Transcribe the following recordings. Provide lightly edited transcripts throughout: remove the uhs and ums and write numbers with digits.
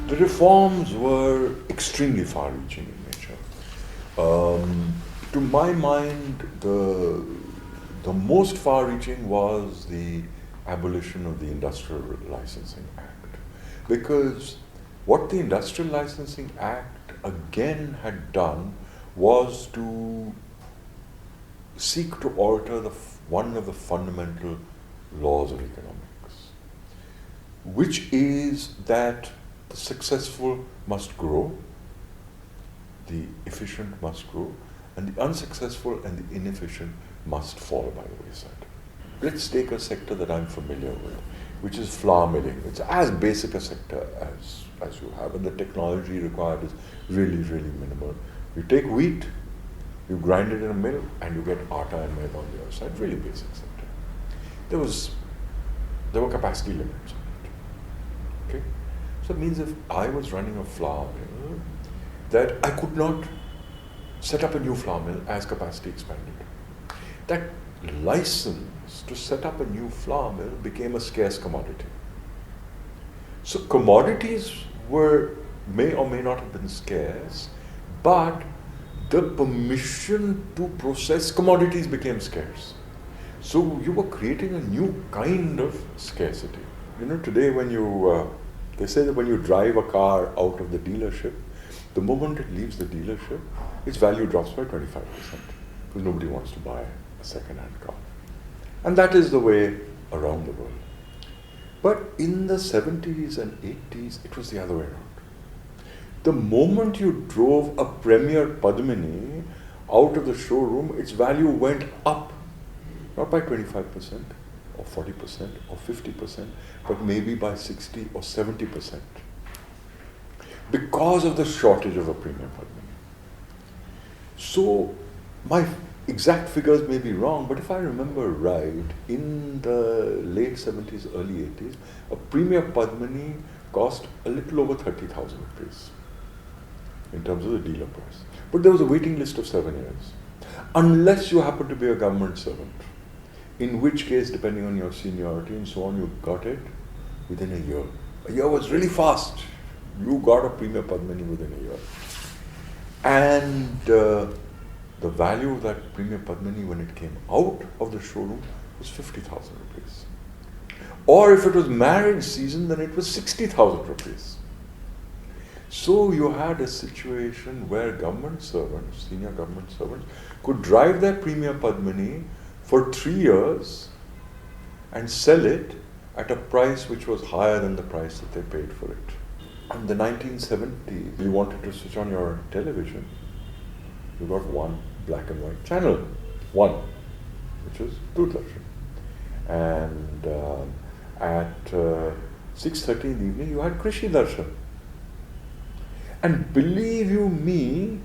The reforms were extremely far-reaching in nature. To my mind, the most far-reaching was the abolition of the Industrial Licensing Act. Because what the Industrial Licensing Act again had done was to seek to alter one of the fundamental laws of economics, which is that the successful must grow, the efficient must grow, and the unsuccessful and the inefficient must fall by the wayside. Let's take a sector that I'm familiar with, which is flour milling. It's as basic a sector as you have, and the technology required is really, really minimal. You take wheat, you grind it in a mill, and you get atta and maida on the other side. Really basic sector. There were capacity limits on it. Okay? So it means if I was running a flour mill, that I could not set up a new flour mill as capacity expanded. That license to set up a new flour mill became a scarce commodity. So commodities may or may not have been scarce, but the permission to process commodities became scarce. So you were creating a new kind of scarcity. Today when they say that when you drive a car out of the dealership, the moment it leaves the dealership, its value drops by 25%, because nobody wants to buy a second-hand car. And that is the way around the world. But in the 70s and 80s, it was the other way around. The moment you drove a Premier Padmini out of the showroom, its value went up, not by 25% or 40% or 50%, but maybe by 60 or 70%, because of the shortage of a Premier Padmini. So my exact figures may be wrong, but if I remember right, in the late 70s, early 80s, a Premier Padmini cost a little over 30,000 rupees in terms of the dealer price. But there was a waiting list of 7 years, unless you happen to be a government servant, in which case, depending on your seniority and so on, you got it within a year. A year was really fast. You got a Premier Padmini within a year. And the value of that Premier Padmini when it came out of the showroom was 50,000 rupees. Or if it was marriage season, then it was 60,000 rupees. So you had a situation where government servants, senior government servants, could drive their Premier Padmini for 3 years and sell it at a price which was higher than the price that they paid for it. In the 1970s, you wanted to switch on your television, you got one black and white channel, which was Doordarshan. And at 6:30 in the evening, you had Krishi Darshan. And believe you me,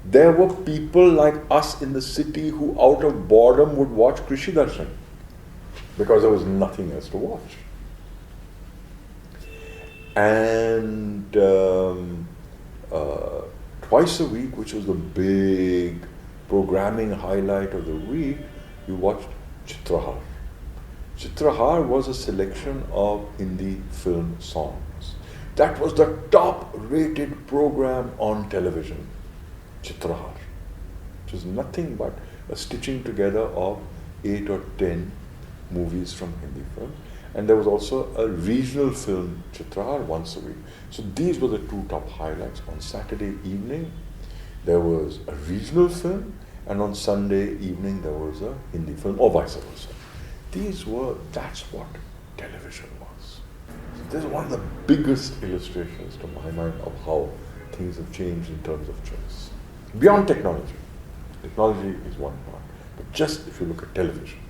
there were people like us in the city who out of boredom would watch Krishi Darshan because there was nothing else to watch. And twice a week, which was the big programming highlight of the week, you watched Chitrahar. Chitrahar was a selection of Hindi film songs. That was the top-rated program on television, Chitrahar, which was nothing but a stitching together of 8 or 10 movies from Hindi films. And there was also a regional film, Chitrahar, once a week. So these were the two top highlights. On Saturday evening, there was a regional film, and on Sunday evening, there was a Hindi film, or vice versa. That's what television was. So this is one of the biggest illustrations, to my mind, of how things have changed in terms of choice. Beyond technology. Technology is one part, but just if you look at television.